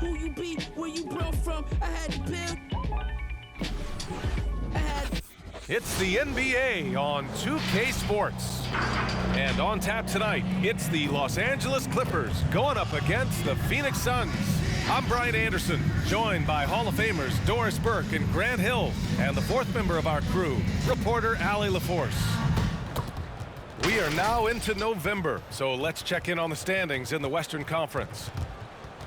who you be, where you brought from. I had to build. It's the NBA on 2K Sports. And on tap tonight, it's the Los Angeles Clippers going up against the Phoenix Suns. I'm Brian Anderson, joined by Hall of Famers Doris Burke and Grant Hill, and the fourth member of our crew, reporter Allie LaForce. We are now into November, so let's check in on the standings in the Western Conference.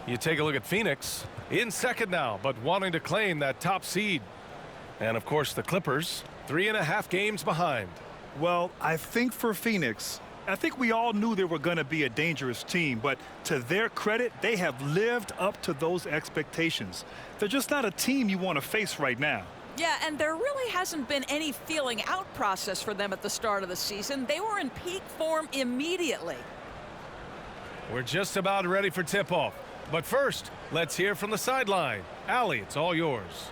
You take a look at Phoenix, in second now, but wanting to claim that top seed. And of course the Clippers, 3.5 games behind. Well, I think for Phoenix, I think we all knew they were going to be a dangerous team, but to their credit, they have lived up to those expectations. They're just not a team you want to face right now. Yeah, and there really hasn't been any feeling out process for them at the start of the season. They were in peak form immediately. We're just about ready for tip-off. But first, let's hear from the sideline. Allie, it's all yours.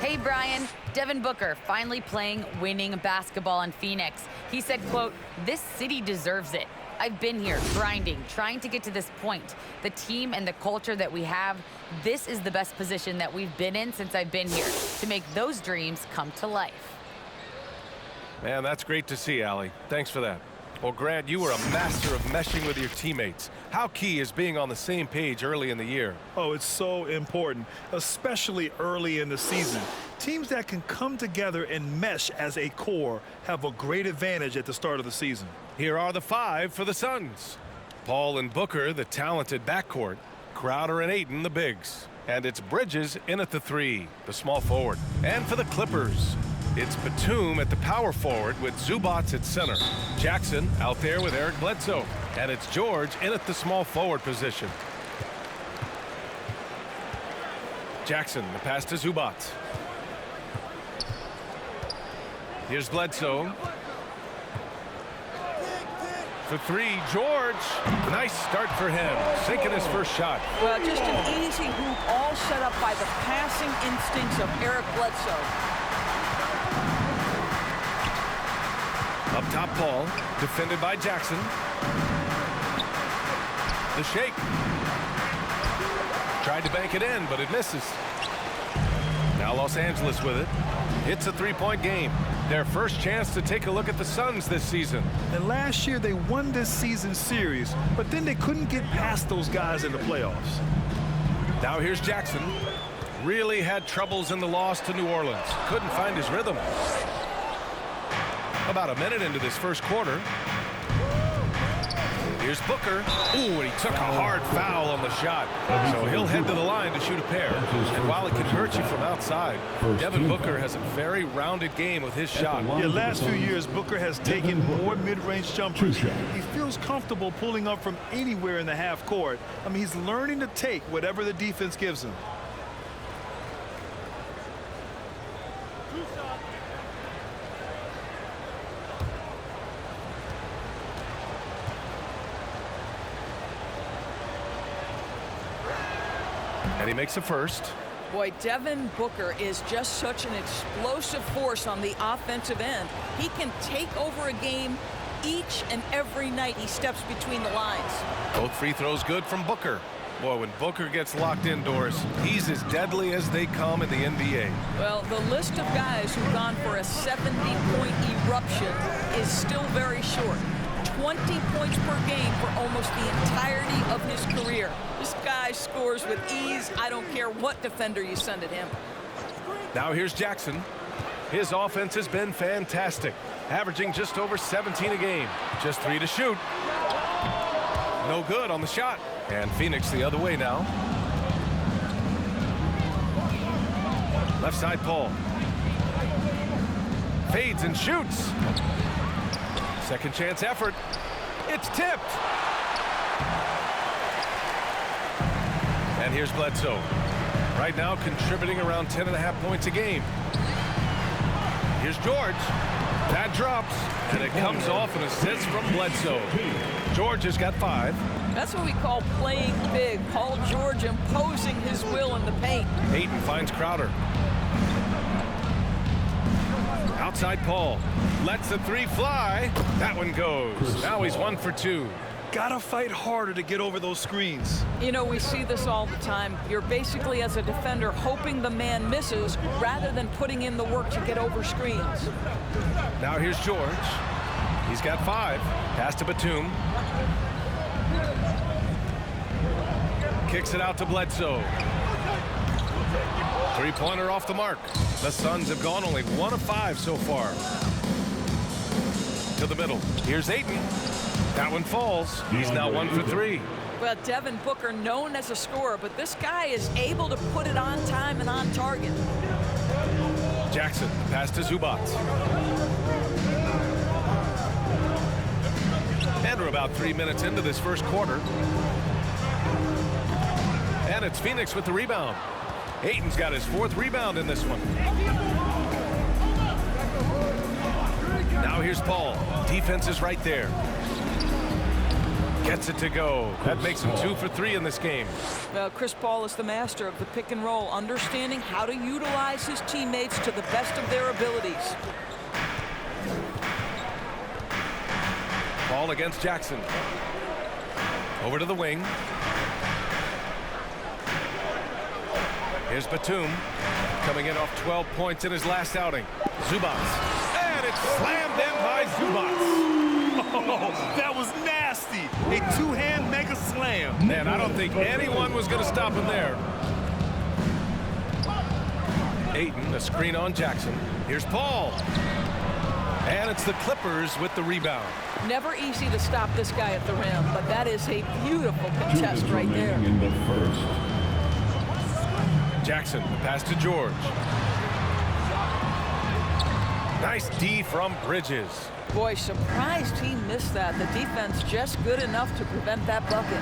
Hey, Brian. Devin Booker finally playing winning basketball in Phoenix. He said, quote, "This city deserves it. I've been here grinding, trying to get to this point. The team and the culture that we have, this is the best position that we've been in since I've been here to make those dreams come to life." Man, that's great to see, Allie. Thanks for that. Well, Grant, you were a master of meshing with your teammates. How key is being on the same page early in the year? Oh, it's so important, especially early in the season. Teams that can come together and mesh as a core have a great advantage at the start of the season. Here are the 5 for the Suns. Paul and Booker, the talented backcourt. Crowder and Ayton, the bigs. And it's Bridges in at the 3, the small forward. And for the Clippers, it's Batum at the power forward with Zubac at center. Jackson out there with Eric Bledsoe. And it's George in at the small forward position. Jackson, the pass to Zubac. Here's Bledsoe. For 3, George. Nice start for him, sinking his first shot. Well, just an easy hoop, all set up by the passing instincts of Eric Bledsoe. Up top, Paul, defended by Jackson. The shake. Tried to bank it in, but it misses. Now Los Angeles with it. It's a 3-point game. Their first chance to take a look at the Suns this season. And last year they won this season's series, but then they couldn't get past those guys in the playoffs. Now here's Jackson. Really had troubles in the loss to New Orleans. Couldn't find his rhythm. About a minute into this first quarter. Here's Booker. Ooh, and he took a hard foul on the shot. So he'll head to the line to shoot a pair. And while it can hurt you from outside, Devin Booker has a very rounded game with his shot. Yeah, last few years, Booker has taken more mid-range jumpers. He feels comfortable pulling up from anywhere in the half court. I mean, he's learning to take whatever the defense gives him. And he makes a first. Boy, Devin Booker is just such an explosive force on the offensive end. He can take over a game each and every night he steps between the lines. Both free throws good from Booker. Boy, when Booker gets locked indoors, he's as deadly as they come in the NBA. Well, the list of guys who've gone for a 70-point eruption is still very short. 20 points per game for almost the entirety of his career. This guy scores with ease. I don't care what defender you send at him. Now here's Jackson. His offense has been fantastic, averaging just over 17 a game. Just 3 to shoot. No good on the shot. And Phoenix the other way now. Left side, Paul. Fades and shoots. Second chance effort. It's tipped. And here's Bledsoe. Right now contributing around 10.5 points a game. Here's George. That drops. And it comes off an assist from Bledsoe. George has got 5. That's what we call playing big. Paul George imposing his will in the paint. Ayton finds Crowder. Outside Paul. Lets the 3 fly. That one goes. Now he's 1 for 2. Gotta fight harder to get over those screens. You know, we see this all the time. You're basically, as a defender, hoping the man misses rather than putting in the work to get over screens. Now here's George. He's got 5. Pass to Batum. Kicks it out to Bledsoe. Three-pointer off the mark. The Suns have gone only 1 of 5 so far. To the middle. Here's Ayton. That one falls. He's now 1 for 3. Well, Devin Booker, known as a scorer, but this guy is able to put it on time and on target. Jackson, pass to Zubac. And we're about 3 minutes into this first quarter. And it's Phoenix with the rebound. Ayton's got his 4th rebound in this one. Now here's Paul. Defense is right there. Gets it to go. That makes him 2 for 3 in this game. Well, Chris Paul is the master of the pick and roll, understanding how to utilize his teammates to the best of their abilities. Paul against Jackson. Over to the wing. Here's Batum, coming in off 12 points in his last outing. Zubac. And it's slammed in by Zubac. Oh, that was nasty. A 2-hand mega slam. Man, I don't think anyone was going to stop him there. Ayton, a screen on Jackson. Here's Paul. And it's the Clippers with the rebound. Never easy to stop this guy at the rim, but that is a beautiful contest right there. In the first. Jackson, the pass to George. Nice D from Bridges. Boy, surprised he missed that. The defense just good enough to prevent that bucket.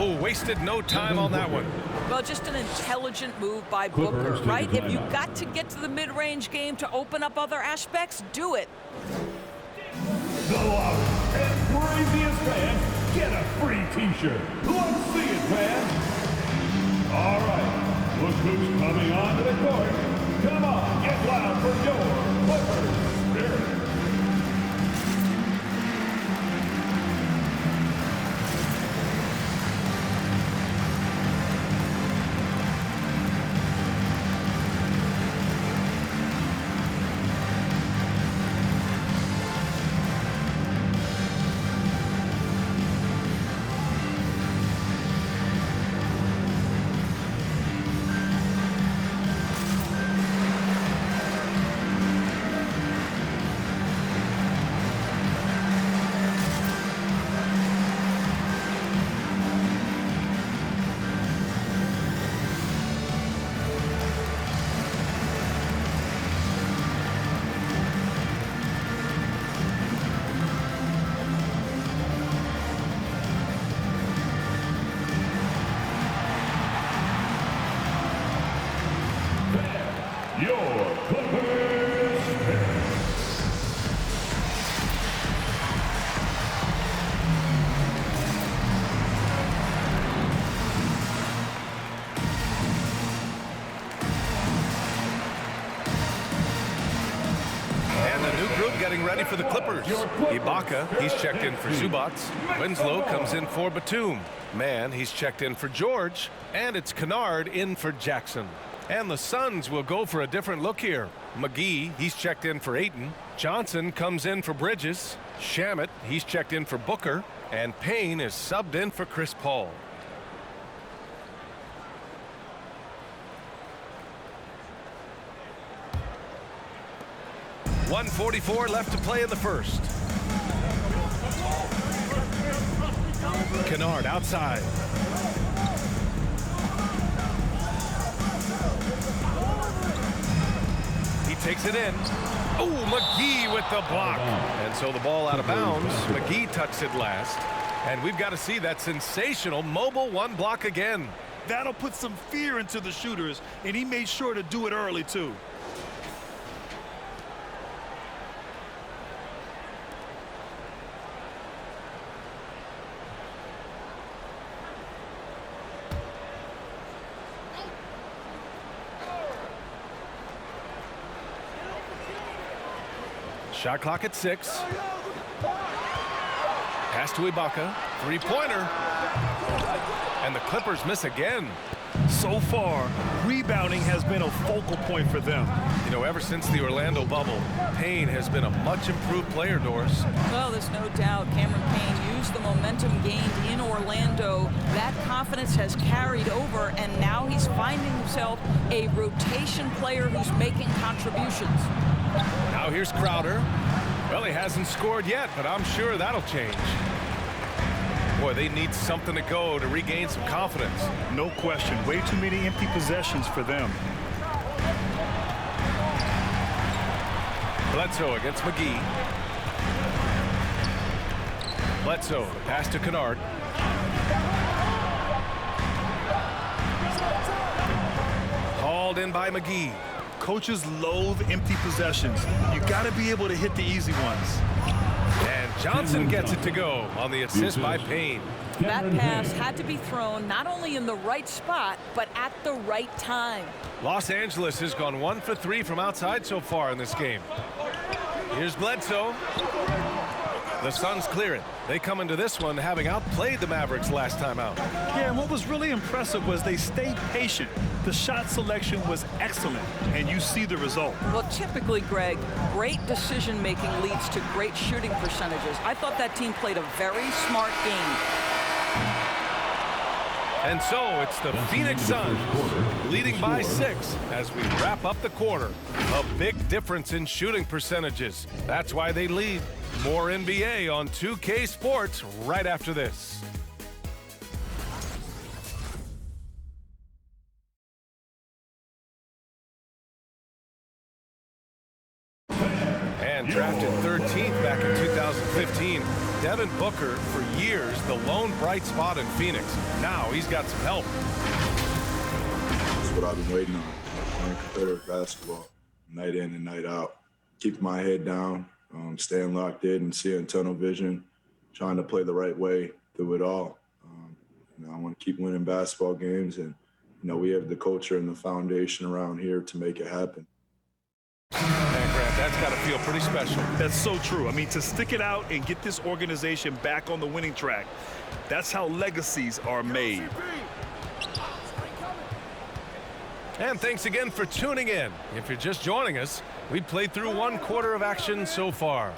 Oh, wasted no time on that one. Well, just an intelligent move by Booker, right? If you got to get to the mid-range game to open up other aspects, do it. The loudest and craziest fans get a free T-shirt. Let's see it, fans. All right, look who's coming onto the court. Come on, get loud for your Clippers Spirit. Your Clippers Spirit. And a new group getting ready for the Clippers. Ibaka, he's checked in for Zubac. Winslow comes in for Batum. Mann, he's checked in for George. And it's Kennard in for Jackson. And the Suns will go for a different look here. McGee, he's checked in for Ayton. Johnson comes in for Bridges. Shamet, he's checked in for Booker. And Payne is subbed in for Chris Paul. .144 left to play in the first. Kennard outside. Takes it in. Oh, McGee with the block. And so the ball out of bounds. McGee tucks it last. And we've got to see that sensational mobile one block again. That'll put some fear into the shooters, and he made sure to do it early, too. Shot clock at 6. Pass to Ibaka. Three-pointer. And the Clippers miss again. So far, rebounding has been a focal point for them. You know, ever since the Orlando bubble, Payne has been a much improved player, Doris. Well, there's no doubt Cameron Payne used the momentum gained in Orlando. That confidence has carried over, and now he's finding himself a rotation player who's making contributions. Now here's Crowder. Well, he hasn't scored yet, but I'm sure that'll change. Boy, they need something to go to regain some confidence. No question. Way too many empty possessions for them. Bledsoe against McGee. Bledsoe, pass to Kennard. Hauled in by McGee. Coaches loathe empty possessions. You got to be able to hit the easy ones. And Johnson gets it to go on the assist by Payne. That pass had to be thrown not only in the right spot, but at the right time. Los Angeles has gone 1 for 3 from outside so far in this game. Here's Bledsoe. The Suns clear it. They come into this one having outplayed the Mavericks last time out. Yeah, and what was really impressive was they stayed patient. The shot selection was excellent, and you see the result. Well, typically, Greg, great decision-making leads to great shooting percentages. I thought that team played a very smart game. And so it's the Phoenix Suns leading by 6 as we wrap up the quarter. A big difference in shooting percentages. That's why they lead. More NBA on 2K Sports right after this. And drafted 13th back in 2015, Devin Booker, for years, the lone bright spot in Phoenix. Now he's got some help. That's what I've been waiting on. Playing competitive basketball, night in and night out. Keeping my head down, staying locked in and seeing tunnel vision, trying to play the right way through it all. I want to keep winning basketball games, and we have the culture and the foundation around here to make it happen. That's got to feel pretty special. That's so true. I mean, to stick it out and get this organization back on the winning track, that's how legacies are made. And thanks again for tuning in. If you're just joining us, we played through 1 quarter of action so far.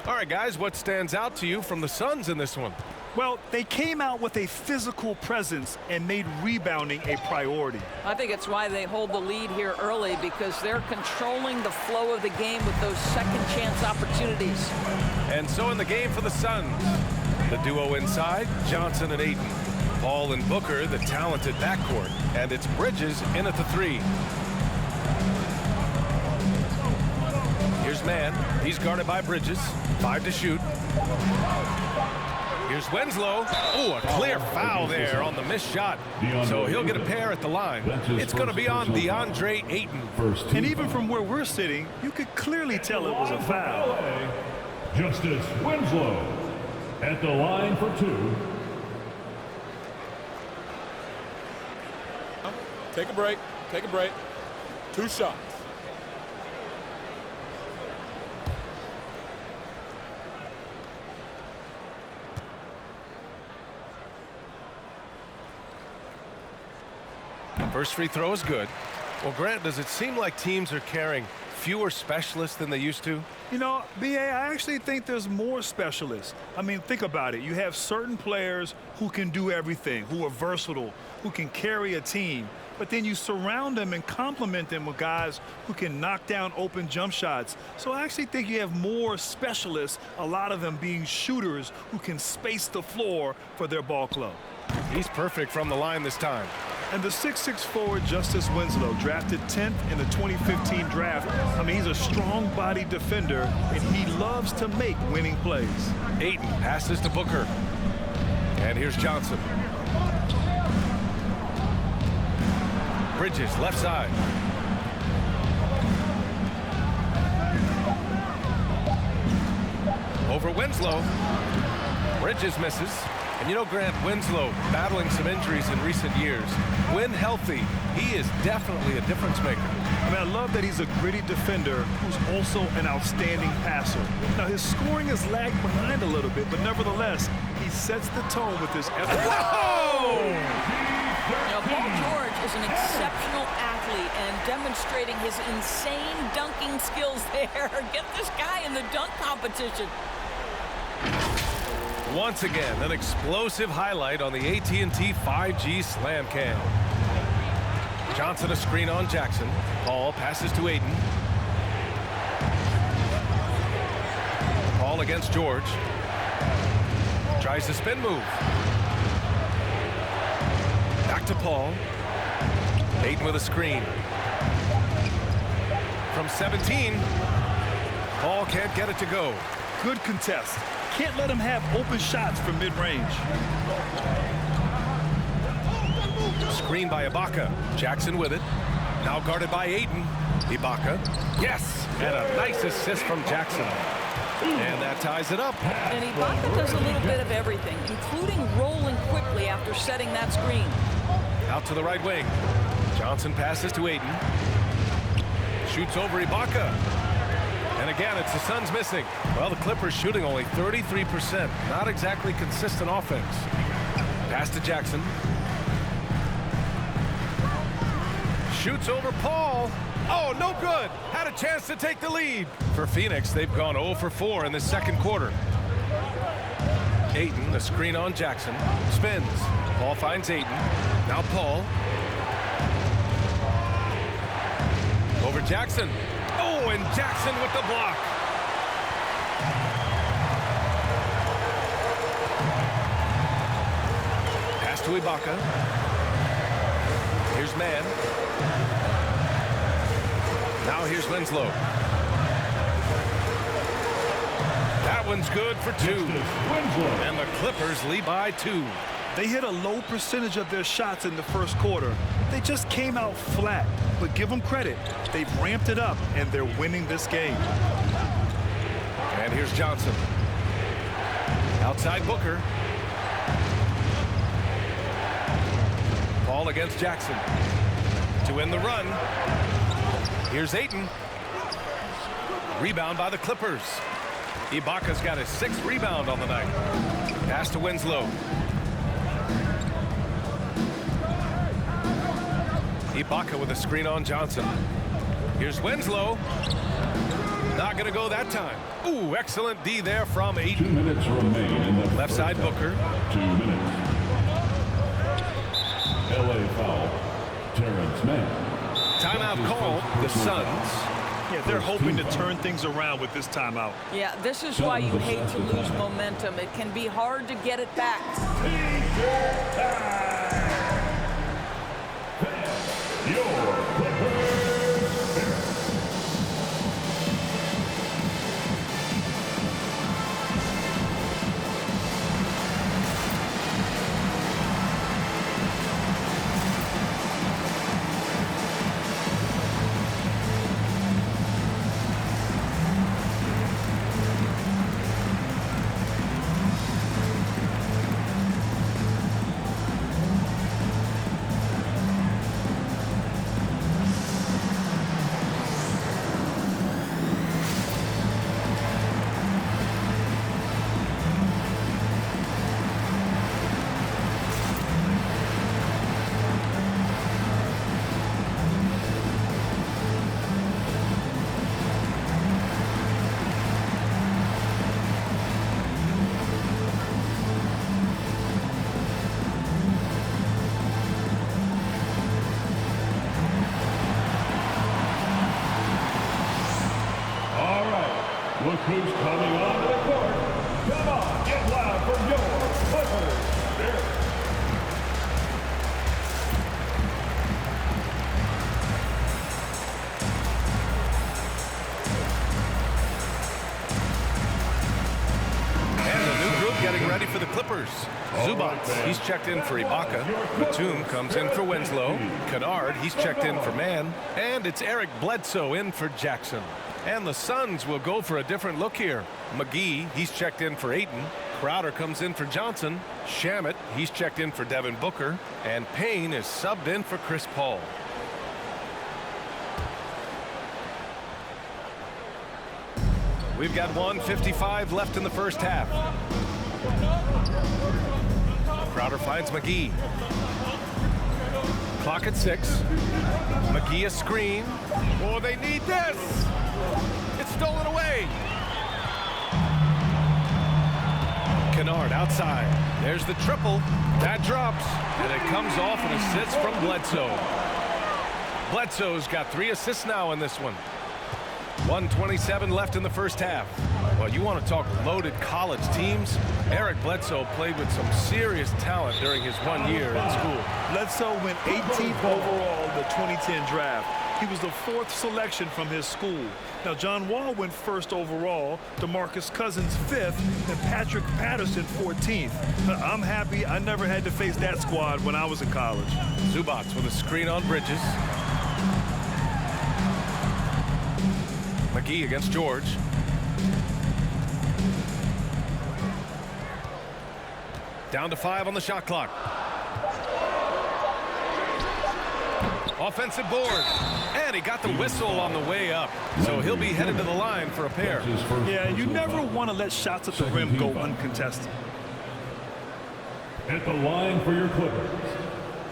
All right, guys, what stands out to you from the Suns in this one? Well, they came out with a physical presence and made rebounding a priority. I think it's why they hold the lead here early, because they're controlling the flow of the game with those second chance opportunities. And so in the game for the Suns, the duo inside, Johnson and Ayton. Paul and Booker, the talented backcourt. And it's Bridges in at the 3. Here's Mann. He's guarded by Bridges. 5 to shoot. Here's Winslow. Oh, a clear foul there on the missed shot. So he'll get a pair at the line. It's going to be on DeAndre Ayton. And even from where we're sitting, you could clearly tell it was a foul. Justice Winslow at the line for 2. Take a break. Take a break. 2 shots. First free throw is good. Well, Grant, does it seem like teams are carrying fewer specialists than they used to? B.A., I actually think there's more specialists. I mean, think about it. You have certain players who can do everything, who are versatile, who can carry a team. But then you surround them and complement them with guys who can knock down open jump shots. So I actually think you have more specialists, a lot of them being shooters who can space the floor for their ball club. He's perfect from the line this time. And the 6'6" forward, Justice Winslow, drafted 10th in the 2015 draft. I mean, he's a strong-bodied defender, and he loves to make winning plays. Ayton passes to Booker. And here's Johnson. Bridges, left side. Over Winslow. Bridges misses. And you know, Grant, Winslow battling some injuries in recent years. When healthy, he is definitely a difference maker. I mean, I love that he's a gritty defender who's also an outstanding passer. Now, his scoring has lagged behind a little bit, but nevertheless, he sets the tone with his effort. Whoa! Now, Paul George is an exceptional athlete and demonstrating his insane dunking skills there. Get this guy in the dunk competition. Once again, an explosive highlight on the AT&T 5G Slam Cam. Johnson a screen on Jackson. Paul passes to Aiden. Paul against George. Tries the spin move. Back to Paul. Aiden with a screen. From 17. Paul can't get it to go. Good contest. Can't let him have open shots from mid-range. Screen by Ibaka. Jackson with it. Now guarded by Aiden. Ibaka. Yes! And a nice assist from Jackson. And that ties it up. And Ibaka does a little bit of everything, including rolling quickly after setting that screen. Out to the right wing. Johnson passes to Aiden. Shoots over Ibaka. And again, it's the Suns missing. Well, the Clippers shooting only 33%. Not exactly consistent offense. Pass to Jackson. Shoots over Paul. Oh, no good. Had a chance to take the lead. For Phoenix, they've gone 0 for 4 in the second quarter. Aiden, the screen on Jackson. Spins. Paul finds Aiden. Now Paul. Over Jackson. Oh, and Jackson with the block. Pass to Ibaka. Here's Mann. Now here's Winslow. That one's good for 2. And the Clippers lead by 2. They hit a low percentage of their shots in the first quarter. They just came out flat. But give them credit. They've ramped it up, and they're winning this game. And here's Johnson. Outside Booker. Paul against Jackson. To win the run. Here's Ayton. Rebound by the Clippers. Ibaka's got his 6th rebound on the night. Pass to Winslow. Ibaka with a screen on Johnson. Here's Winslow. Not going to go that time. Ooh, excellent D there from Ayton. 2 minutes remain in the left side Booker. 2 minutes. LA foul. Terrence Mann. Timeout called. The Suns. Yeah, they're hoping to turn things around with this timeout. Yeah, this is why you hate to lose momentum. It can be hard to get it back. Your Look who's coming onto the court. Come on, get loud for your Clippers. And the new group getting ready for the Clippers. Zubac, he's checked in for Ibaka. Batum comes in for Winslow. Kennard, he's checked in for Mann. And it's Eric Bledsoe in for Jackson. And the Suns will go for a different look here. McGee, he's checked in for Ayton. Crowder comes in for Johnson. Shamet, he's checked in for Devin Booker. And Payne is subbed in for Chris Paul. We've got 1:55 left in the first half. Crowder finds McGee. Clock at 6. McGee a screen. Oh, they need this. It's stolen away. Kennard outside. There's the triple. That drops. And it comes off an assist from Bledsoe. Bledsoe's got 3 assists now in this one. 1:27 left in the first half. Well, you want to talk loaded college teams? Eric Bledsoe played with some serious talent during his 1 year in school. Bledsoe went 18th overall in the 2010 draft. He was the 4th selection from his school. Now, John Wall went 1st overall, DeMarcus Cousins 5th, and Patrick Patterson 14th. I'm happy I never had to face that squad when I was in college. Zubac with a screen on Bridges. McGee against George. Down to 5 on the shot clock. Offensive board. And he got the whistle on the way up. So he'll be headed to the line for a pair. Yeah, you never want to let shots at the rim go uncontested. At the line for your Clippers,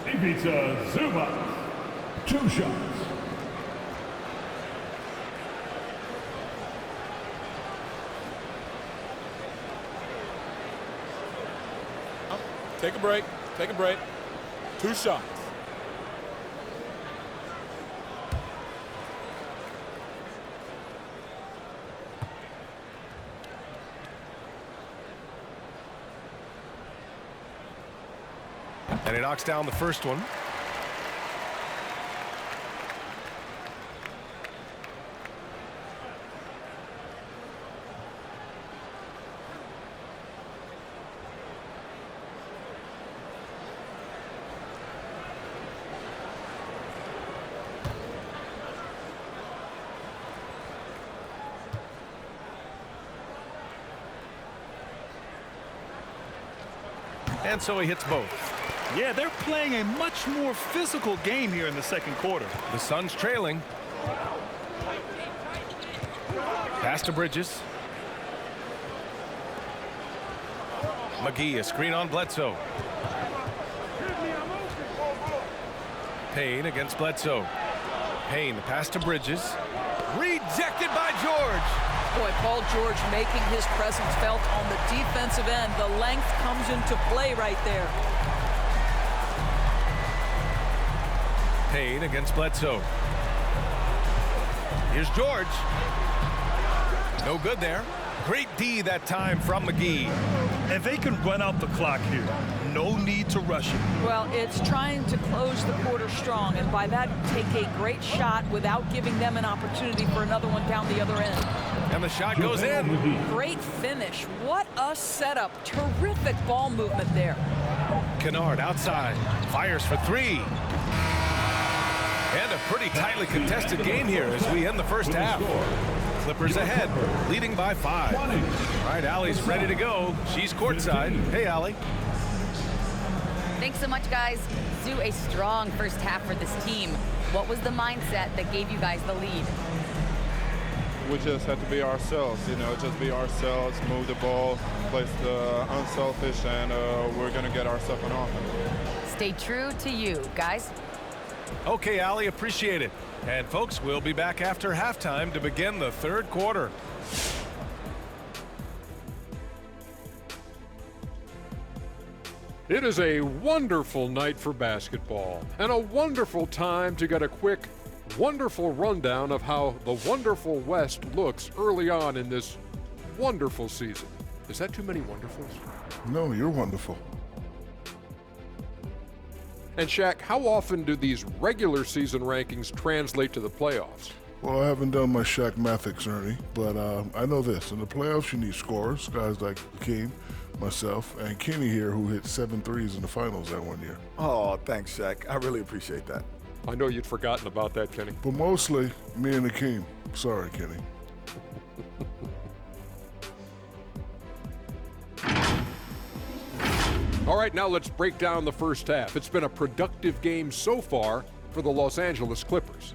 Ivica Zubac. 2 shots. Take a break. Take a break. 2 shots. And he knocks down the first one. And so he hits both. Yeah, they're playing a much more physical game here in the second quarter. The Suns trailing. Pass to Bridges. McGee, a screen on Bledsoe. Payne against Bledsoe. Payne, the pass to Bridges. Rejected by George. Boy, Paul George making his presence felt on the defensive end. The length comes into play right there. Payne against Bledsoe. Here's George. No good there. Great D that time from McGee. And they can run out the clock here. No need to rush it. Well, it's trying to close the quarter strong, and by that, take a great shot without giving them an opportunity for another one down the other end. And the shot goes in. Great finish. What a setup. Terrific ball movement there. Kennard outside. Fires for 3. And a pretty tightly contested game here as we end the first half. Clippers ahead, leading by 5. All right, Allie's ready to go. She's courtside. Hey, Allie. Thanks so much, guys. Zoo, a strong first half for this team. What was the mindset that gave you guys the lead? We just have to be ourselves, just be ourselves, move the ball, play the unselfish, and we're going to get ourselves an offense. Stay true to you, guys. Okay, Allie, appreciate it. And folks, we'll be back after halftime to begin the third quarter. It is a wonderful night for basketball and a wonderful time to get a quick, wonderful rundown of how the wonderful West looks early on in this wonderful season. Is that too many wonderfuls? No, you're wonderful. And Shaq, how often do these regular season rankings translate to the playoffs? Well, I haven't done my Shaq-mathics, Ernie, but I know this. In the playoffs, you need scorers, guys like Hakeem, myself, and Kenny here, who hit 7 threes in the finals that 1 year. Oh, thanks, Shaq. I really appreciate that. I know you'd forgotten about that, Kenny. But mostly, me and Hakeem. Sorry, Kenny. All right, now let's break down the first half. It's been a productive game so far for the Los Angeles Clippers.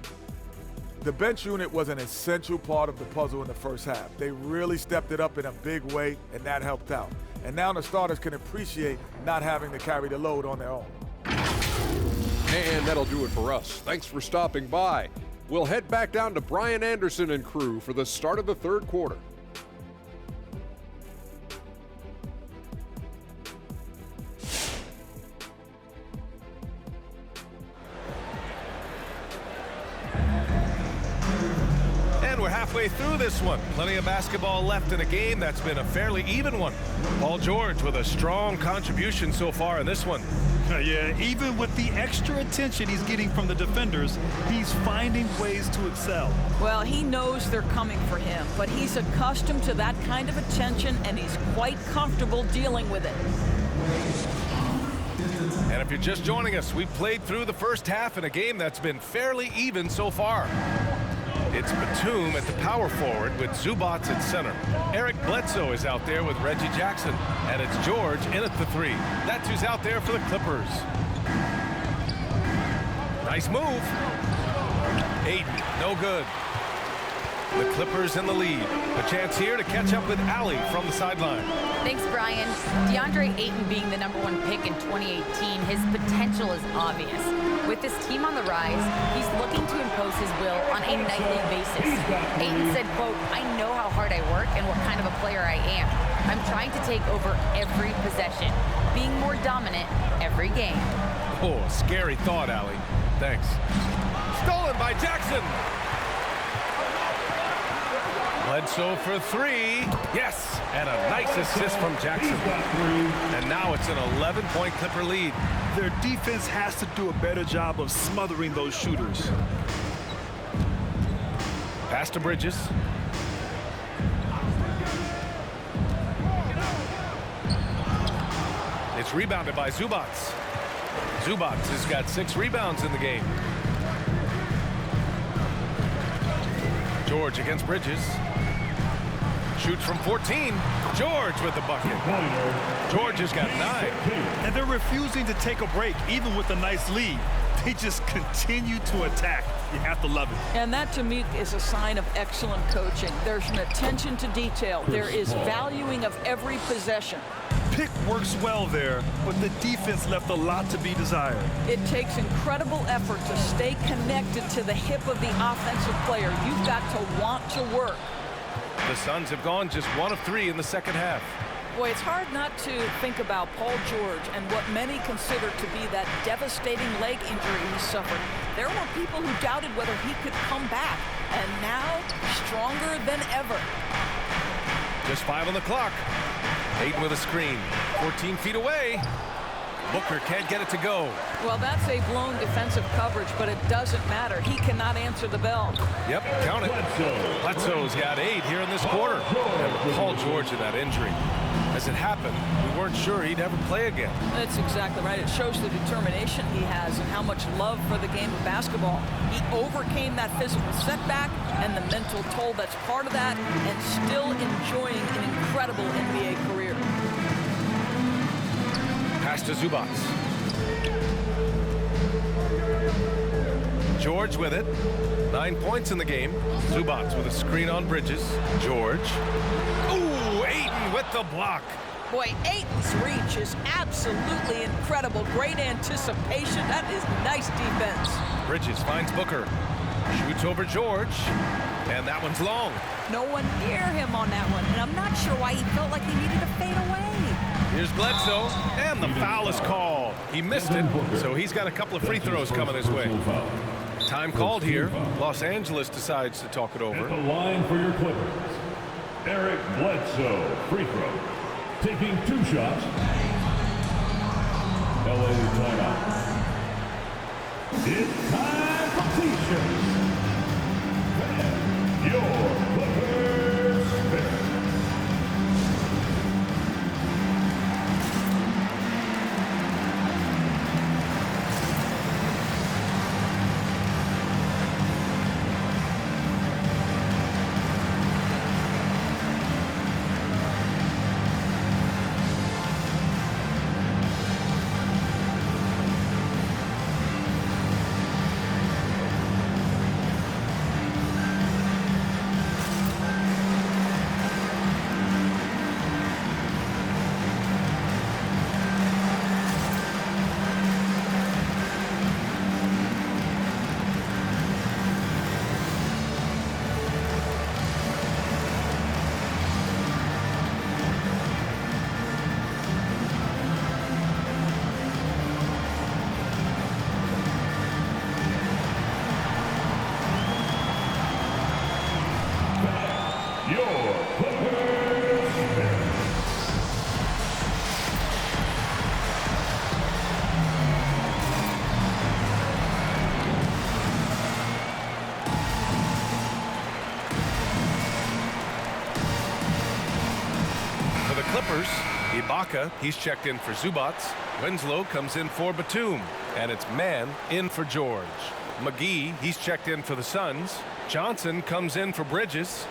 The bench unit was an essential part of the puzzle in the first half. They really stepped it up in a big way, and that helped out. And now the starters can appreciate not having to carry the load on their own. And that'll do it for us. Thanks for stopping by. We'll head back down to Brian Anderson and crew for the start of the third quarter. And we're halfway through this one. Plenty of basketball left in a game that's been a fairly even one. Paul George with a strong contribution so far in this one. Yeah, even with the extra attention he's getting from the defenders, he's finding ways to excel. Well, he knows they're coming for him, but he's accustomed to that kind of attention, and he's quite comfortable dealing with it. And if you're just joining us, we played through the first half in a game that's been fairly even so far. It's Batum at the power forward with Zubats at center. Eric Bledsoe is out there with Reggie Jackson. And it's George in at the three. That's who's out there for the Clippers. Nice move. Aiden, no good. The Clippers in the lead. A chance here to catch up with Allie from the sideline. Thanks, Brian. DeAndre Ayton being the #1 pick in 2018, his potential is obvious. With this team on the rise, he's looking to impose his will on a nightly basis. Ayton said, quote, "I know how hard I work and what kind of a player I am. I'm trying to take over every possession, being more dominant every game." Oh, scary thought, Allie. Thanks. Stolen by Jackson. Bledsoe for three. Yes, and a nice assist from Jackson. And now it's an 11-point Clipper lead. Their defense has to do a better job of smothering those shooters. Pass to Bridges. It's rebounded by Zubats. Zubats has got 6 rebounds in the game. George against Bridges. Shoots from 14. George with the bucket. George has got 9. And they're refusing to take a break, even with a nice lead. They just continue to attack. You have to love it. And that, to me, is a sign of excellent coaching. There's an attention to detail. There is valuing of every possession. Pick works well there, but the defense left a lot to be desired. It takes incredible effort to stay connected to the hip of the offensive player. You've got to want to work. The Suns have gone just 1 of 3 in the second half. Boy, it's hard not to think about Paul George and what many consider to be that devastating leg injury he suffered. There were people who doubted whether he could come back, and now stronger than ever. Just 5 on the clock. Ayton with a screen. 14 feet away. Booker can't get it to go. Well, that's a blown defensive coverage, but it doesn't matter. He cannot answer the bell. Yep, count it. Bledsoe's got 8 here in this quarter. And Paul George in that injury. As it happened, we weren't sure he'd ever play again. That's exactly right. It shows the determination he has and how much love for the game of basketball. He overcame that physical setback and the mental toll that's part of that, and still enjoying an incredible NBA career. Pass to Zubats. George with it. 9 points in the game. Zubats with a screen on Bridges. George. Ooh, Ayton with the block. Boy, Ayton's reach is absolutely incredible. Great anticipation. That is nice defense. Bridges finds Booker. Shoots over George. And that one's long. No one near him on that one. And I'm not sure why he felt like he needed to fade away. Here's Bledsoe, and the foul is called. He missed it, so he's got a couple of free throws coming his way. Time called here. Los Angeles decides to talk it over. At the line for your Clippers, Eric Bledsoe, free throw. Taking 2 shots. LA timeout. It's time for T-shirts. And your Clippers pick. Ibaka, he's checked in for Zubac. Winslow comes in for Batum. And it's Mann in for George. McGee, he's checked in for the Suns. Johnson comes in for Bridges.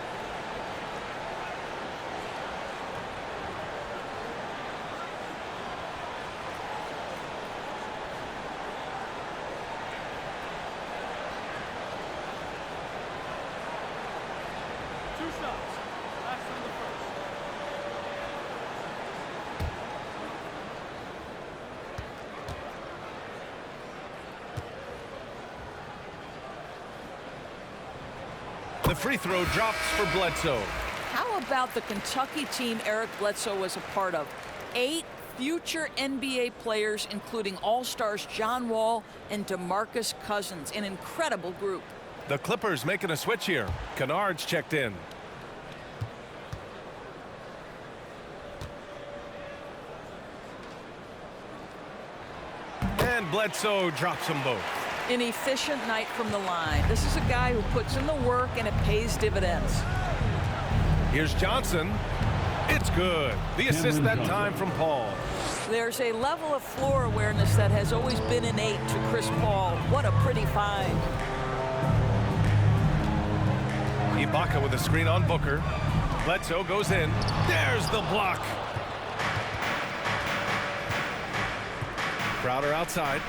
The free throw drops for Bledsoe. How about the Kentucky team Eric Bledsoe was a part of? 8 future NBA players, including All-Stars John Wall and DeMarcus Cousins. An incredible group. The Clippers making a switch here. Kennard's checked in. And Bledsoe drops them both. An efficient night from the line. This is a guy who puts in the work and it pays dividends. Here's Johnson. It's good. The assist that time from Paul. There's a level of floor awareness that has always been innate to Chris Paul. What a pretty find. Ibaka with a screen on Booker. Bledsoe goes in. There's the block. Crowder outside.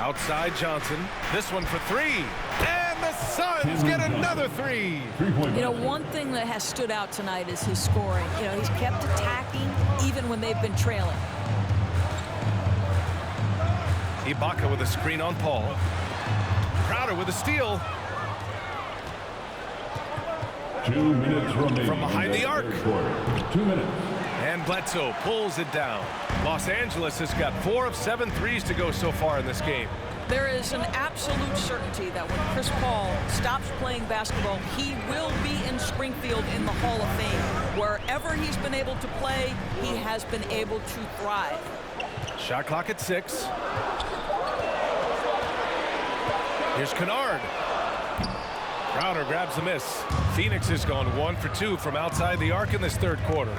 Outside Johnson. This one for 3. And the Suns get another 3. You know, one thing that has stood out tonight is his scoring. You know, he's kept attacking even when they've been trailing. Ibaka with a screen on Paul. Crowder with a steal. 2 minutes remaining from behind the arc. 2 minutes. And Bledsoe pulls it down. Los Angeles has got 4 of 7 threes to go so far in this game. There is an absolute certainty that when Chris Paul stops playing basketball, he will be in Springfield in the Hall of Fame. Wherever he's been able to play, he has been able to thrive. Shot clock at 6. Here's Kennard. Crowder grabs the miss. Phoenix has gone 1 for 2 from outside the arc in this third quarter.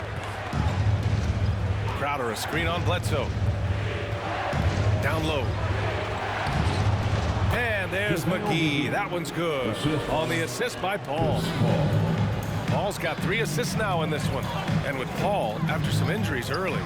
Crowder a screen on Bledsoe. Down low. And there's McGee. That one's good. On the assist by Paul. Paul's got 3 assists now in this one. And with Paul, after some injuries early,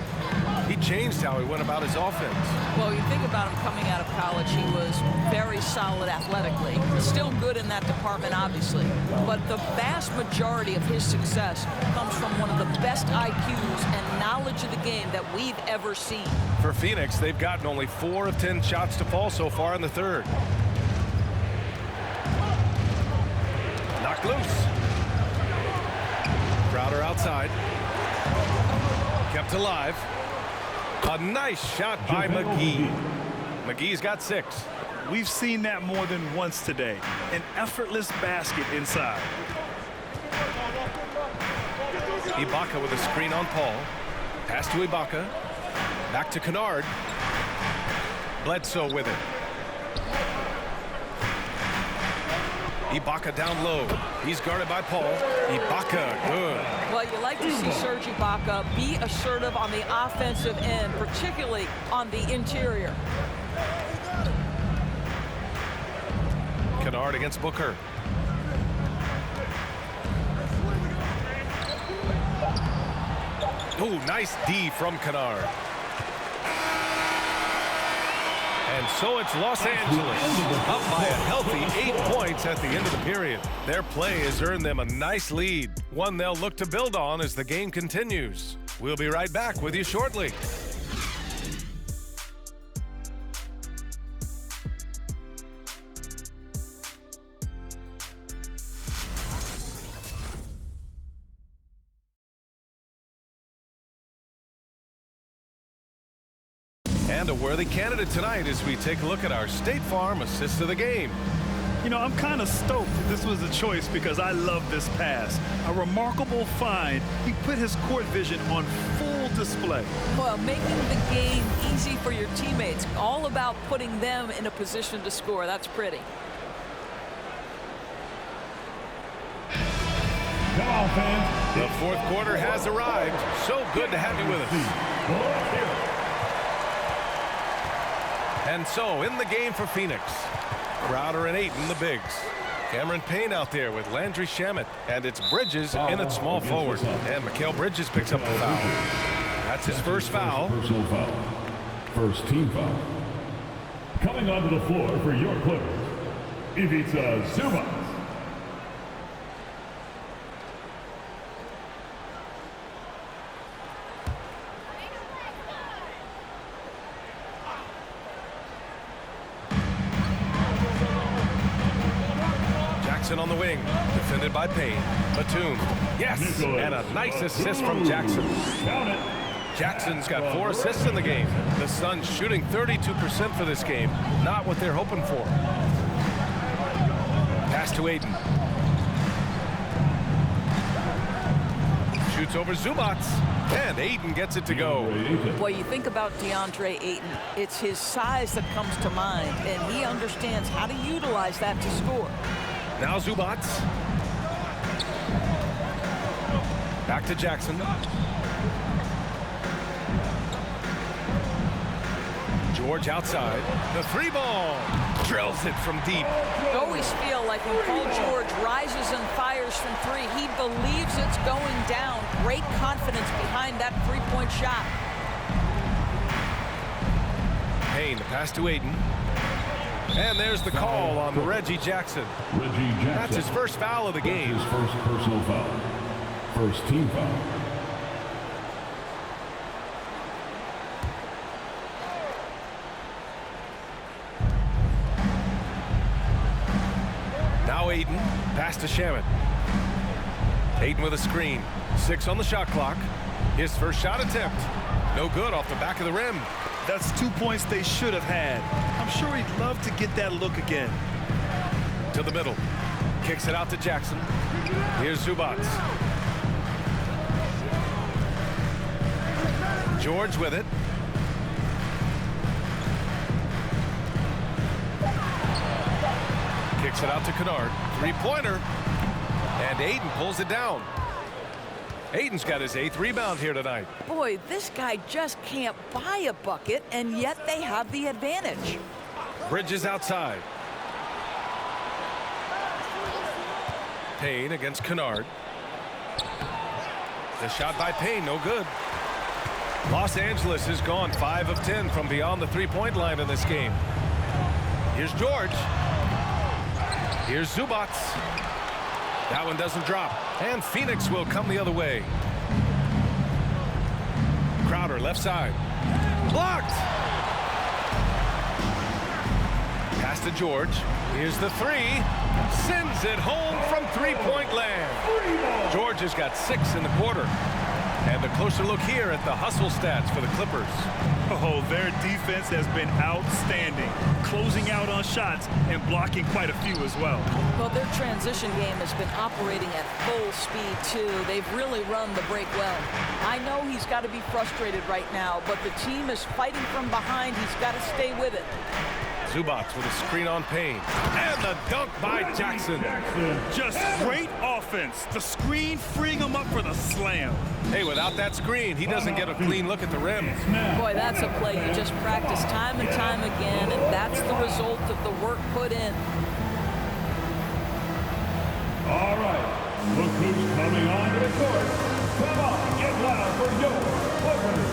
he changed how he went about his offense. Well, you think about him coming out of college, he was very solid athletically. Still good in that department, obviously. But the vast majority of his success comes from one of the best IQs and knowledge of the game that we've ever seen. For Phoenix, they've gotten only 4 of 10 shots to fall so far in the third. Knocked loose. Crowder outside. Kept alive. A nice shot by McGee. McGee's got 6. We've seen that more than once today. An effortless basket inside. Ibaka with a screen on Paul. Pass to Ibaka. Back to Kennard. Bledsoe with it. Ibaka down low. He's guarded by Paul. Ibaka, good. Well, you like to see Serge Ibaka be assertive on the offensive end, particularly on the interior. Kennard against Booker. Oh, nice D from Kennard. And so it's Los Angeles up by a healthy 8 points at the end of the period. Their play has earned them a nice lead, one they'll look to build on as the game continues. We'll be right back with you shortly. And a worthy candidate tonight as we take a look at our State Farm assist of the game. You know, I'm kind of stoked that this was a choice because I love this pass. A remarkable find. He put his court vision on full display. Well, making the game easy for your teammates. All about putting them in a position to score. That's pretty. Come on, fans. The fourth quarter has arrived. So good to have you with us. And so, in the game for Phoenix, Crowder and Ayton, the bigs. Cameron Payne out there with Landry Shamet. And it's Bridges in at small forward. And Mikal Bridges picks up the foul. That's his first foul. Personal foul. First team foul. Coming onto the floor for your Clippers, Ivica Zubac. Jackson on the wing, defended by Payne. Batum, yes, and a nice assist from Jackson. Count it. Jackson's got 4 assists in the game. The Suns shooting 32% for this game. Not what they're hoping for. Pass to Ayton. Shoots over Zubac, and Ayton gets it to go. Boy, you think about DeAndre Ayton, it's his size that comes to mind, and he understands how to utilize that to score. Now Zubac. Back to Jackson. George outside. The 3 ball. Drills it from deep. I always feel like when Paul George rises and fires from 3, he believes it's going down. Great confidence behind that 3-point shot. Payne, the pass to Ayton. And there's the call on Reggie Jackson. That's his first foul of the game. His first personal foul. First team foul. Now Ayton, pass to Shamet. Ayton with a screen. 6 on the shot clock. His first shot attempt. No good off the back of the rim. That's 2 points they should have had. I'm sure he'd love to get that look again. To the middle. Kicks it out to Jackson. Here's Zubac. George with it. Kicks it out to Kennard. 3-pointer. And Ayton pulls it down. Ayton's got his 8th rebound here tonight. Boy, this guy just can't buy a bucket, and yet they have the advantage. Bridges outside. Payne against Kennard. The shot by Payne, no good. Los Angeles has gone 5 of 10 from beyond the 3-point line in this game. Here's George. Here's Zubac. That one doesn't drop. And Phoenix will come the other way. Crowder left side. Blocked. Pass to George. Here's the 3. Sends it home from 3-point land. George has got 6 in the quarter. And a closer look here at the hustle stats for the Clippers. Oh, their defense has been outstanding, closing out on shots and blocking quite a few as well. Well, their transition game has been operating at full speed, too. They've really run the break well. I know he's got to be frustrated right now, but the team is fighting from behind. He's got to stay with it. Zubac with a screen on Payne. And the dunk by Jackson. Just great offense. The screen freeing him up for the slam. Hey, without that screen, he doesn't get a clean look at the rim. Boy, that's a play you just practice time and time again, and that's the result of the work put in. All right, look who's coming onto the court. Come on, get loud for your Clippers.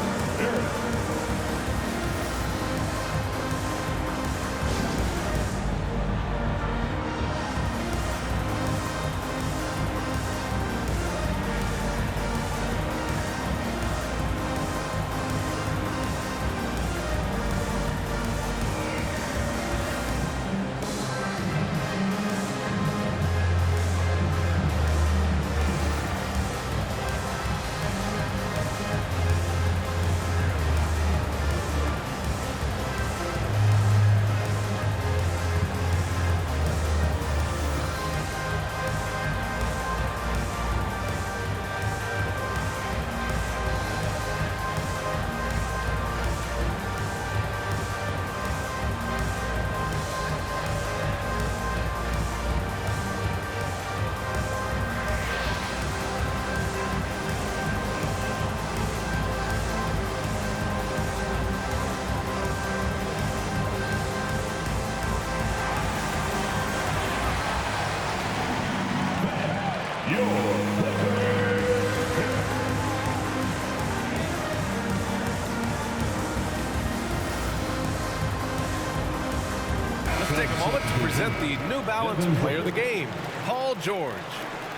Let's take a moment to present the New Balance Player of the Game, Paul George.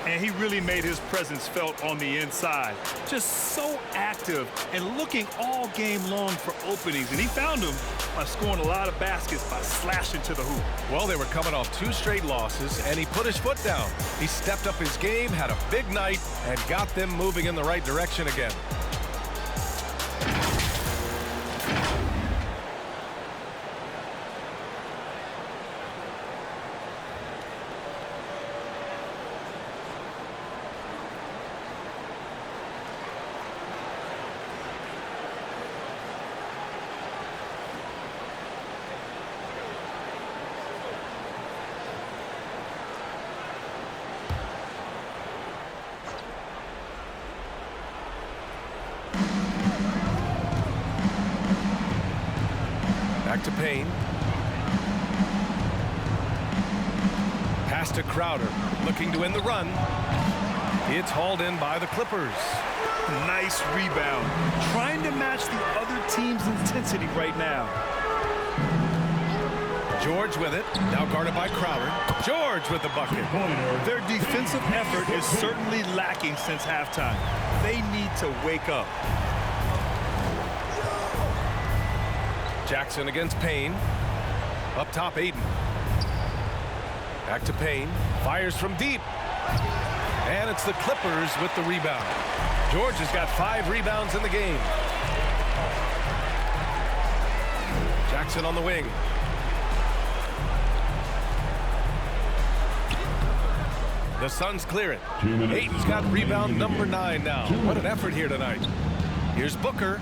And he really made his presence felt on the inside. Just so active and looking all game long for openings. And he found them by scoring a lot of baskets by slashing to the hoop. Well, they were coming off 2 straight losses, and he put his foot down. He stepped up his game, had a big night, and got them moving in the right direction again. Back to Payne. Pass to Crowder, looking to win the run. It's hauled in by the Clippers. Nice rebound. Trying to match the other team's intensity right now. George with it, now guarded by Crowder. George with the bucket. Their defensive effort is certainly lacking since halftime. They need to wake up. Jackson against Payne. Up top, Aiden. Back to Payne. Fires from deep. And it's the Clippers with the rebound. George has got 5 rebounds in the game. Jackson on the wing. The Suns clear it. Aiton's got rebound number 9 now. What an effort here tonight. Here's Booker.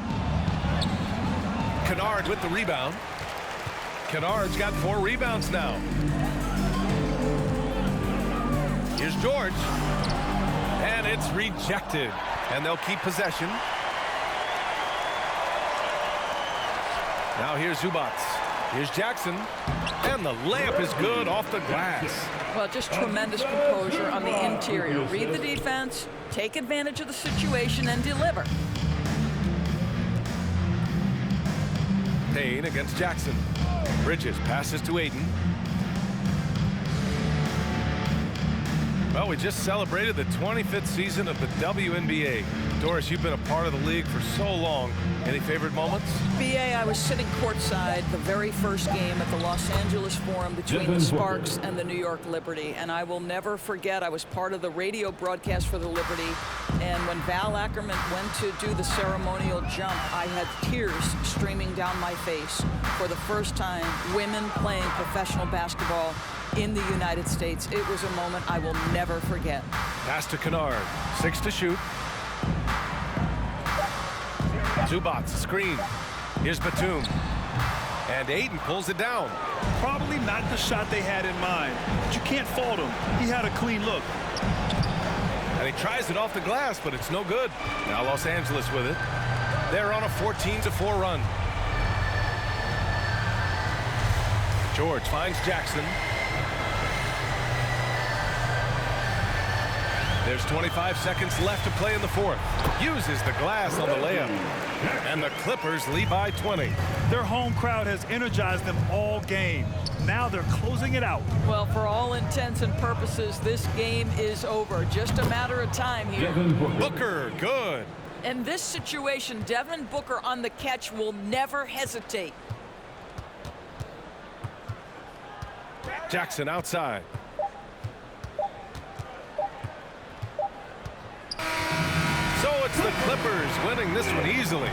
Kennard with the rebound. Kennard's got 4 rebounds now. Here's George. And it's rejected. And they'll keep possession. Now here's Zubac. Here's Jackson. And the layup is good off the glass. Well, just tremendous composure on the interior. Read the defense, take advantage of the situation, and deliver. Payne against Jackson. Bridges passes to Aiden. Well, we just celebrated the 25th season of the WNBA. Doris, you've been a part of the league for so long. Any favorite moments? BA, I was sitting courtside the very first game at the Los Angeles Forum between the Sparks and the New York Liberty, and I will never forget I was part of the radio broadcast for the Liberty, and when Val Ackerman went to do the ceremonial jump, I had tears streaming down my face. For the first time, women playing professional basketball in the United States. It was a moment I will never forget. Pass to Kennard. 6 to shoot. Zubac, screen. Here's Batum. And Aiden pulls it down. Probably not the shot they had in mind, but you can't fault him. He had a clean look. And he tries it off the glass, but it's no good. Now Los Angeles with it. They're on a 14-4 run. George finds Jackson. There's 25 seconds left to play in the fourth. Uses the glass on the layup. And the Clippers lead by 20. Their home crowd has energized them all game. Now they're closing it out. Well, for all intents and purposes, this game is over. Just a matter of time here. Booker, good. In this situation, Devin Booker on the catch will never hesitate. Jackson outside. So it's the Clippers winning this one easily.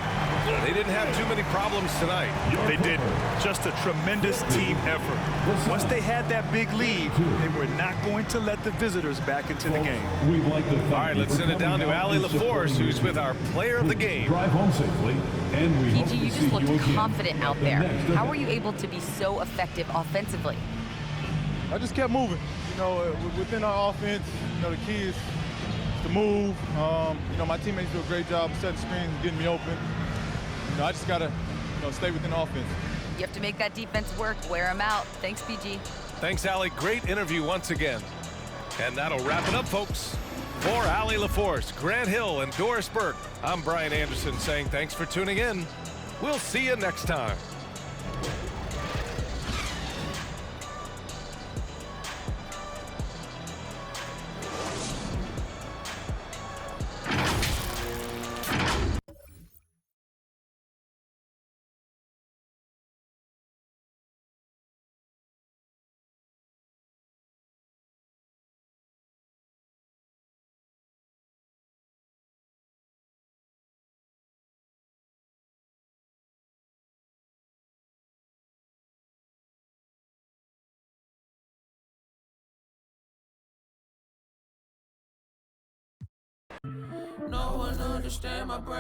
They didn't have too many problems tonight. They didn't. Just a tremendous team effort. Once they had that big lead, they were not going to let the visitors back into the game. All right, let's send it down to Allie LaForce, who's with our player of the game. Drive home safely, and we PG, you just looked confident out there. How were you able to be so effective offensively? I just kept moving. You know, within our offense, you know, the key is to move. You know, my teammates do a great job of setting screens and getting me open. You know, I just gotta, you know, stay within the offense. You have to make that defense work. Wear them out. Thanks, PG. Thanks, Allie. Great interview once again. And that'll wrap it up, folks. For Allie LaForce, Grant Hill, and Doris Burke, I'm Brian Anderson saying thanks for tuning in. We'll see you next time. No one understand my brain.